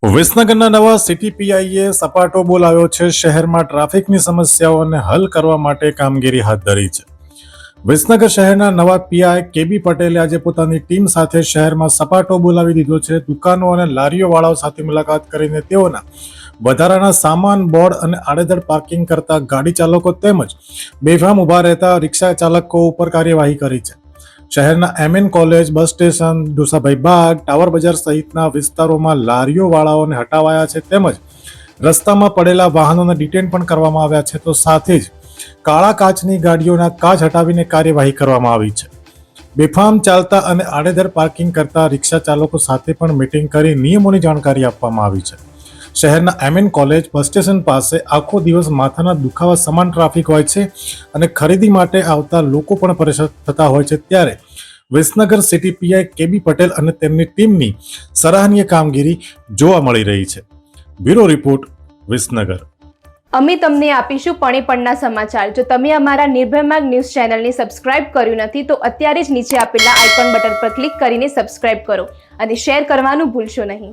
વિસનગરના નવા સિટી પીઆઈએ સપાટો બોલાવ્યો છે. શહેરમાં ટ્રાફિકની સમસ્યાઓને હલ કરવા માટે કામગીરી હાથ ધરી છે. વિસનગર શહેરના નવા પીઆઈ કેબી પટેલે આજે પોતાની ટીમ સાથે શહેરમાં સપાટો બોલાવી દીધો છે. દુકાનો અને લારીઓવાળાઓ સાથે મુલાકાત કરીને તેઓના વધારાના સામાન, બોર્ડ અને આડેધડ પાર્કિંગ કરતા ગાડી ચાલકો તેમજ બેફામ ઊભા રહેતા રિક્ષા ચાલકો ઉપર કાર્યવાહી કરી છે. શહેરના MN college, bus station, Dosabhai Bagh, tower Bazar સહિતના વિસ્તારોમાં લારીઓવાળાઓને હટાવાયા છે તેમજ રસ્તામાં પડેલા વાહનોને ડિટેન પણ કરવામાં આવ્યા છે. તો સાથે જ કાળા કાચની ગાડીઓના કાચ હટાવીને કાર્યવાહી કરવામાં આવી છે. બેફામ ચાલતા અને આડેધડ પાર્કિંગ કરતા રિક્ષા ચાલકો સાથે પણ મીટિંગ કરી નિયમોની જાણકારી આપવામાં આવી છે. શહેરના એમએન કોલેજ, બસ સ્ટેશન પાસે આખો દિવસ માથાના દુખાવા સમાન ટ્રાફિક હોય છે અને ખરીદી માટે આવતા લોકો પણ પરેશાન થતા હોય છે. ત્યારે વિસનગર સિટી પીઆઈ કેબી પટેલ અને તેમની ટીમની સરાહનીય કામગીરી જોવા મળી રહી છે. Bureau report, Visnagar. અમે તમને આપીશું પળેપળના સમાચાર. જો તમે અમારા નિર્ભય માર્ગ ન્યૂઝ ચેનલને સબસ્ક્રાઇબ કર્યું નથી તો અત્યારે જ નીચે આપેલા આઇકોન બટન પર ક્લિક કરીને સબસ્ક્રાઇબ કરો અને શેર કરવાનું ભૂલશો નહીં.